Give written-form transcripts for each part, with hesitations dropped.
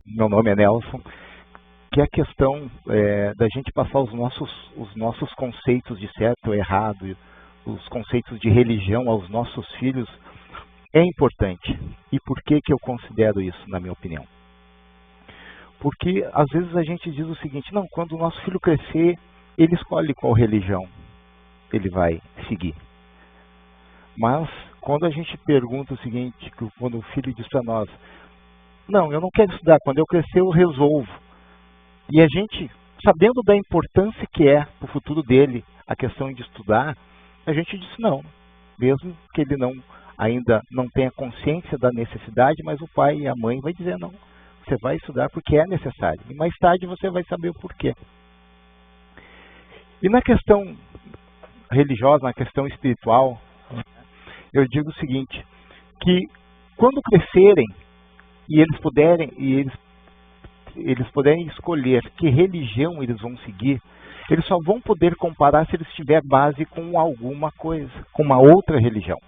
Meu nome é Nelson, que é a questão da gente passar os nossos conceitos de certo ou errado, os conceitos de religião aos nossos filhos, é importante. E por que que eu considero isso, na minha opinião? Porque às vezes a gente diz o seguinte: não, quando o nosso filho crescer, ele escolhe qual religião ele vai seguir. Mas quando a gente pergunta o seguinte, quando o filho diz para nós: não, eu não quero estudar, quando eu crescer eu resolvo. E a gente, sabendo da importância que é para o futuro dele a questão de estudar, a gente diz não. Mesmo que ele ainda não tenha consciência da necessidade, mas o pai e a mãe vai dizer não. Você vai estudar porque é necessário. E mais tarde você vai saber o porquê. E na questão religiosa, na questão espiritual, eu digo o seguinte, que quando crescerem e eles puderem escolher que religião eles vão seguir, eles só vão poder comparar se eles tiverem base com alguma coisa, com uma outra religião.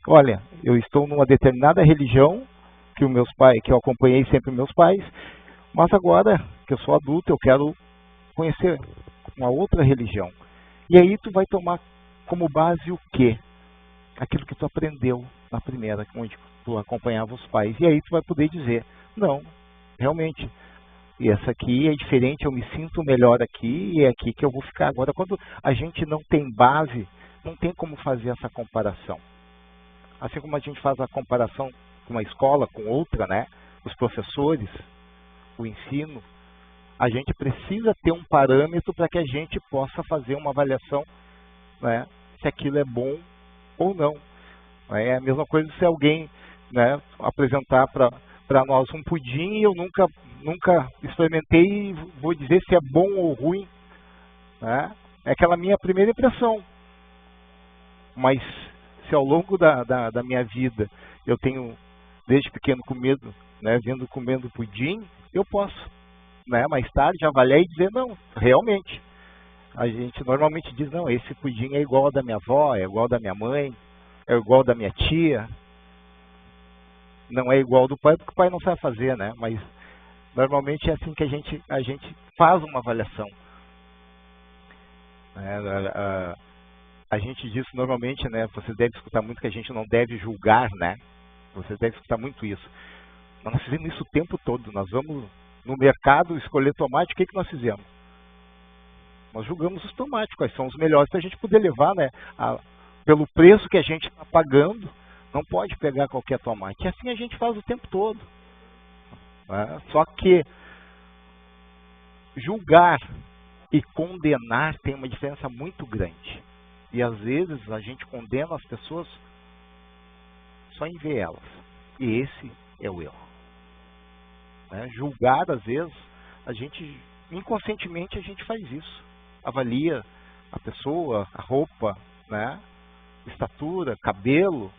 Olha, eu estou numa determinada religião que eu acompanhei sempre meus pais, mas agora que eu sou adulto, eu quero conhecer uma outra religião. E aí tu vai tomar como base o quê? Aquilo que tu aprendeu na primeira, onde tu acompanhava os pais. E aí tu vai poder dizer, não, realmente, essa aqui é diferente, eu me sinto melhor aqui e é aqui que eu vou ficar. Agora, quando a gente não tem base, não tem como fazer essa comparação. Assim como a gente faz a comparação com uma escola, com outra, né? Os professores, o ensino, a gente precisa ter um parâmetro para que a gente possa fazer uma avaliação, né, se aquilo é bom ou não. É a mesma coisa se alguém, né, apresentar para nós um pudim e eu nunca experimentei e vou dizer se é bom ou ruim. Né? É aquela minha primeira impressão. Mas se ao longo da minha vida eu tenho, desde pequeno comido, né, vindo comendo pudim, eu posso, né, mais tarde avaliar e dizer, não, realmente. A gente normalmente diz, não, esse pudim é igual ao da minha avó, é igual ao da minha mãe, é igual ao da minha tia. Não é igual ao do pai, porque o pai não sabe fazer, né? Mas normalmente é assim que a gente faz uma avaliação. A gente diz normalmente, né? Você deve escutar muito que a gente não deve julgar, né? Você deve escutar muito isso. Mas nós fizemos isso o tempo todo. Nós vamos no mercado escolher tomate, o que nós fizemos? Nós julgamos os tomates, quais são os melhores para a gente poder levar, né? Pelo preço que a gente está pagando, não pode pegar qualquer tomate. E assim a gente faz o tempo todo. Né? Só que julgar e condenar tem uma diferença muito grande. E às vezes a gente condena as pessoas só em ver elas. E esse é o erro. Né? Julgar, às vezes, inconscientemente a gente faz isso. Avalia a pessoa, a roupa, né? Estatura, cabelo.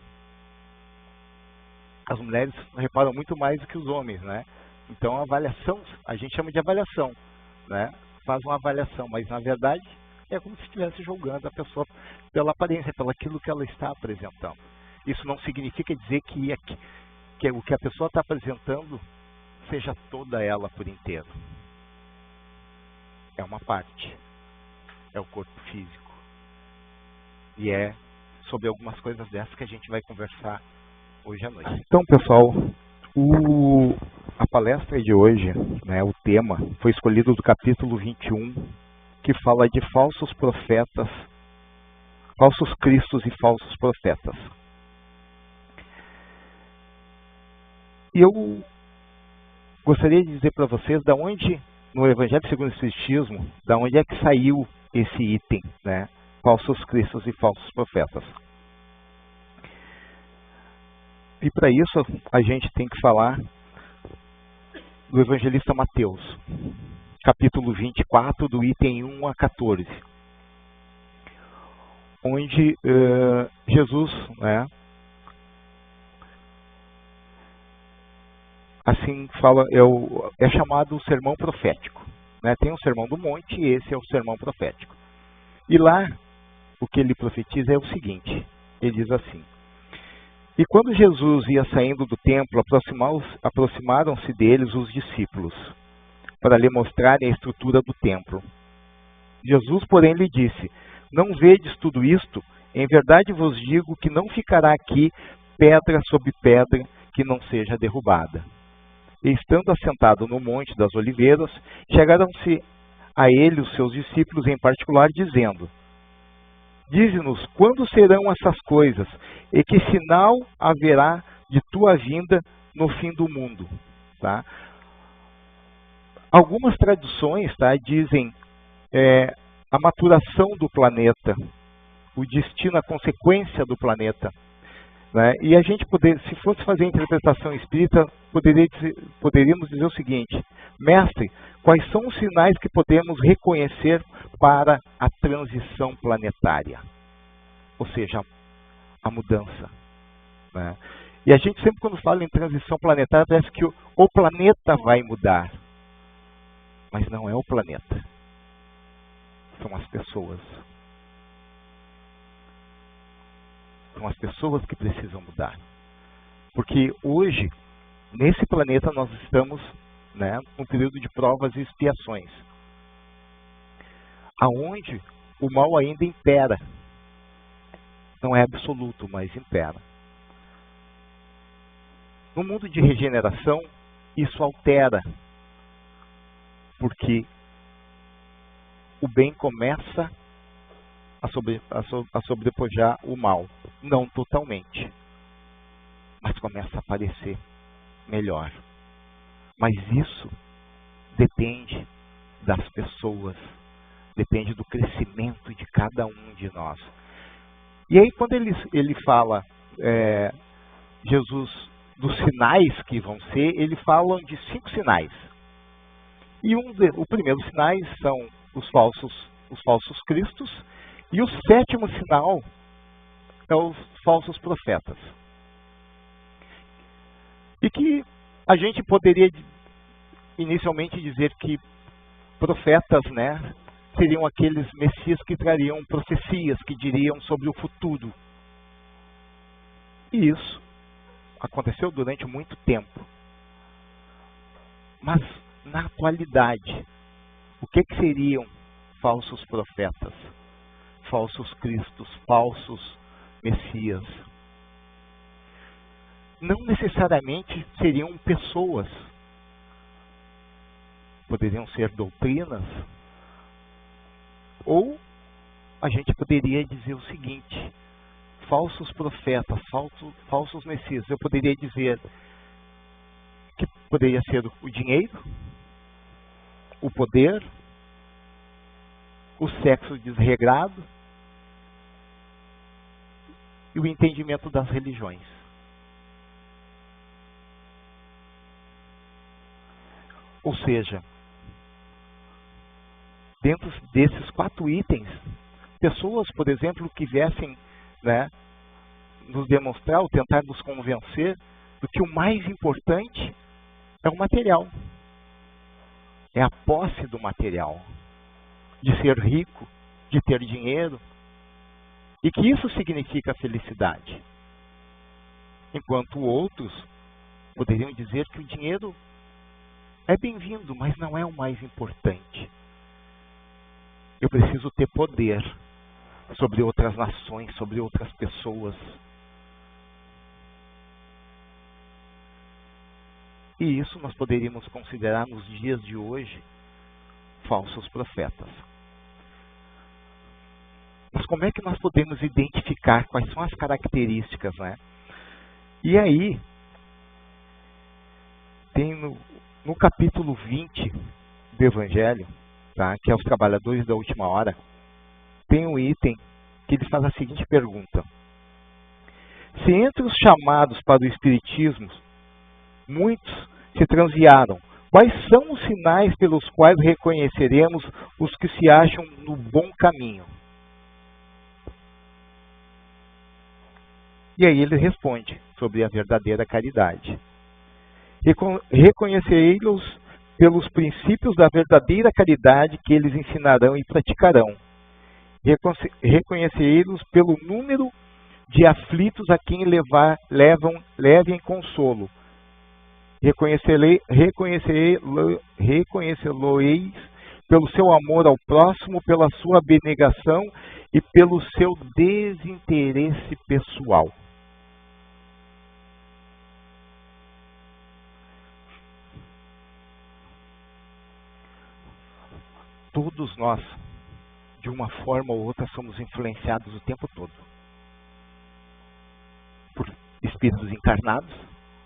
As mulheres reparam muito mais do que os homens, né? Então a avaliação, a gente chama de avaliação, né? Faz uma avaliação, mas na verdade é como se estivesse julgando a pessoa pela aparência, pelo aquilo que ela está apresentando. Isso não significa dizer que o que a pessoa está apresentando seja toda ela por inteiro. É uma parte. É o corpo físico. E é sobre algumas coisas dessas que a gente vai conversar hoje à noite. Então, pessoal, a palestra de hoje, né, o tema, foi escolhido do capítulo 21, que fala de falsos profetas, falsos cristos e falsos profetas. E eu gostaria de dizer para vocês da onde, no Evangelho segundo o Espiritismo, da onde é que saiu esse item, né? Falsos cristos e falsos profetas. E para isso a gente tem que falar do evangelista Mateus, capítulo 24, do item 1 a 14, onde Jesus, né, assim fala, é chamado o sermão profético. Né? Tem o sermão do monte e esse é o sermão profético. E lá, o que ele profetiza é o seguinte, ele diz assim: E quando Jesus ia saindo do templo, aproximaram-se deles os discípulos, para lhe mostrarem a estrutura do templo. Jesus, porém, lhe disse: não vedes tudo isto? Em verdade vos digo que não ficará aqui pedra sobre pedra que não seja derrubada. E estando assentado no Monte das Oliveiras, chegaram-se a ele os seus discípulos em particular, dizendo: dize-nos quando serão essas coisas, e que sinal haverá de tua vinda no fim do mundo. Tá? Algumas traduções, tá, dizem a maturação do planeta, o destino, a consequência do planeta. Né? E a gente se fosse fazer a interpretação espírita, poderíamos dizer o seguinte: mestre, quais são os sinais que podemos reconhecer para a transição planetária? Ou seja, a mudança. Né? E a gente sempre, quando fala em transição planetária, parece que o planeta vai mudar. Mas não é o planeta. São as pessoas. São as pessoas que precisam mudar. Porque hoje, nesse planeta, nós estamos, né, num período de provas e expiações, aonde o mal ainda impera. Não é absoluto, mas impera. No mundo de regeneração, isso altera. Porque o bem começa a sobrepujar o mal. Não totalmente, mas começa a aparecer melhor. Mas isso depende das pessoas, depende do crescimento de cada um de nós. E aí, quando ele fala, Jesus, dos sinais que vão ser, ele fala de 5 sinais. E o primeiro sinais são os falsos cristos, e o 7º sinal é os falsos profetas. E que a gente poderia inicialmente dizer que profetas, né, seriam aqueles messias que trariam profecias, que diriam sobre o futuro. E isso aconteceu durante muito tempo. Mas, na atualidade, o que seriam falsos profetas? Falsos cristos, falsos messias? Não necessariamente seriam pessoas. Poderiam ser doutrinas. Ou a gente poderia dizer o seguinte: falsos profetas, falsos messias. Eu poderia dizer que poderia ser o dinheiro, o poder, o sexo desregrado e o entendimento das religiões. Ou seja, dentro desses 4 itens, pessoas, por exemplo, que viessem, né, nos demonstrar ou tentar nos convencer do que o mais importante é o material. É a posse do material. De ser rico, de ter dinheiro. E que isso significa felicidade. Enquanto outros poderiam dizer que o dinheiro é bem-vindo, mas não é o mais importante. Eu preciso ter poder sobre outras nações, sobre outras pessoas. E isso nós poderíamos considerar nos dias de hoje falsos profetas. Mas como é que nós podemos identificar quais são as características, né? E aí, tem no capítulo 20 do Evangelho, tá, que é os trabalhadores da última hora, tem um item que ele faz a seguinte pergunta: se entre os chamados para o Espiritismo, muitos se transviaram, quais são os sinais pelos quais reconheceremos os que se acham no bom caminho? E aí ele responde sobre a verdadeira caridade. Reconhecei-los pelos princípios da verdadeira caridade que eles ensinarão e praticarão. Reconhecei-los pelo número de aflitos a quem levem consolo. Reconhecê-lo-eis pelo seu amor ao próximo, pela sua abnegação e pelo seu desinteresse pessoal. Todos nós, de uma forma ou outra, somos influenciados o tempo todo por espíritos encarnados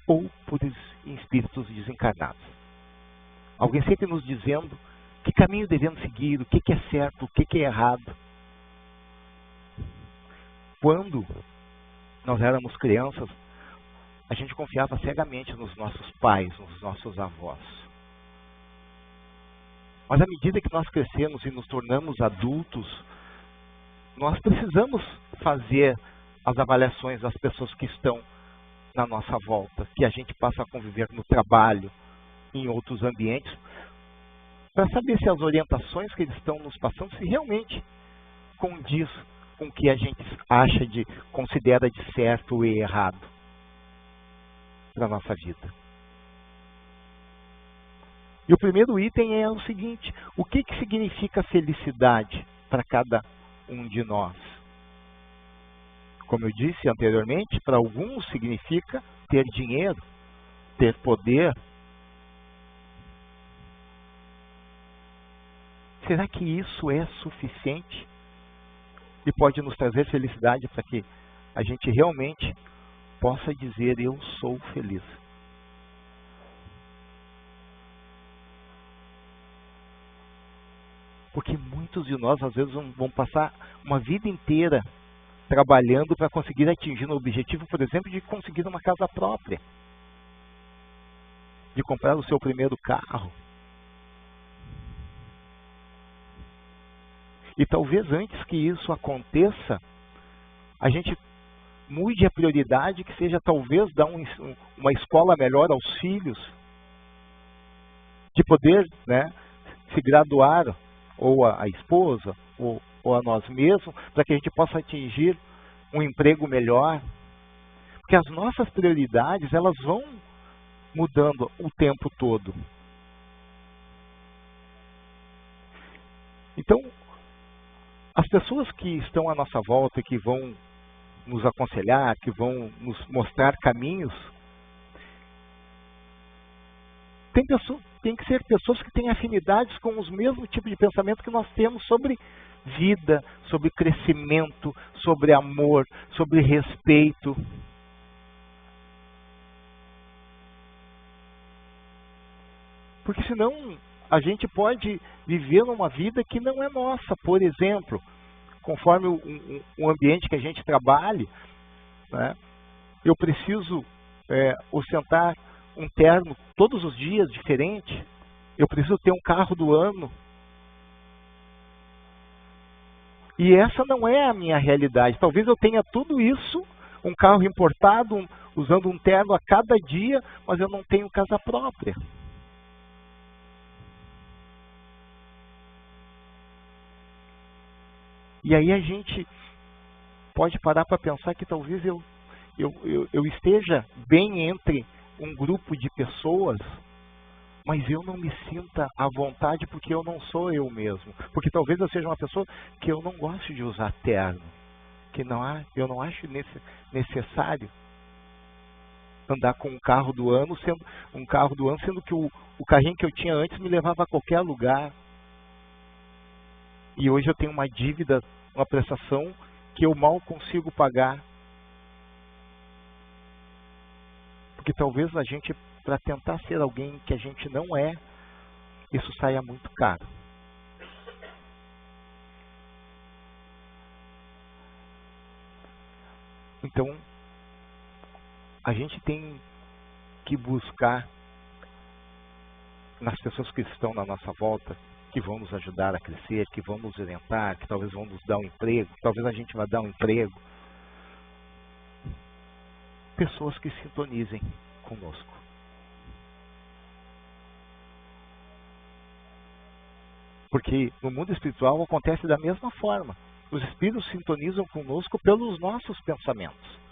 ou por espíritos desencarnados. Alguém sempre nos dizendo que caminho devemos seguir, o que é certo, o que é errado. Quando nós éramos crianças, a gente confiava cegamente nos nossos pais, nos nossos avós. Mas à medida que nós crescemos e nos tornamos adultos, nós precisamos fazer as avaliações das pessoas que estão na nossa volta, que a gente passa a conviver no trabalho, em outros ambientes, para saber se as orientações que eles estão nos passando se realmente condiz com o que a gente considera de certo e errado para a nossa vida. E o primeiro item é o seguinte: o que significa felicidade para cada um de nós? Como eu disse anteriormente, para alguns significa ter dinheiro, ter poder. Será que isso é suficiente e pode nos trazer felicidade para que a gente realmente possa dizer eu sou feliz? Porque muitos de nós, às vezes, vão passar uma vida inteira trabalhando para conseguir atingir um objetivo, por exemplo, de conseguir uma casa própria, de comprar o seu primeiro carro. E talvez antes que isso aconteça, a gente mude a prioridade, que seja talvez dar uma escola melhor aos filhos, de poder, né, se graduar, ou a esposa, ou a nós mesmos, para que a gente possa atingir um emprego melhor. Porque as nossas prioridades, elas vão mudando o tempo todo. Então, as pessoas que estão à nossa volta e que vão nos aconselhar, que vão nos mostrar caminhos, tem que ser pessoas que têm afinidades com os mesmos tipos de pensamento que nós temos sobre vida, sobre crescimento, sobre amor, sobre respeito. Porque senão a gente pode viver uma vida que não é nossa. Por exemplo, conforme o ambiente que a gente trabalhe, né, eu preciso ostentar um terno todos os dias diferente. Eu preciso ter um carro do ano. E essa não é a minha realidade. Talvez eu tenha tudo isso, um carro importado, usando um terno a cada dia, mas eu não tenho casa própria. E aí a gente pode parar para pensar que talvez eu esteja bem entre um grupo de pessoas, mas eu não me sinta à vontade porque eu não sou eu mesmo. Porque talvez eu seja uma pessoa que eu não gosto de usar terno, que eu não acho necessário andar com um carro do ano, sendo que o carrinho que eu tinha antes me levava a qualquer lugar. E hoje eu tenho uma dívida, uma prestação que eu mal consigo pagar. Porque talvez a gente, para tentar ser alguém que a gente não é, isso saia muito caro. Então, a gente tem que buscar nas pessoas que estão na nossa volta, que vão nos ajudar a crescer, que vão nos orientar, que talvez vão nos dar um emprego, talvez a gente vá dar um emprego. Pessoas que sintonizem conosco. Porque no mundo espiritual acontece da mesma forma. Os espíritos sintonizam conosco pelos nossos pensamentos.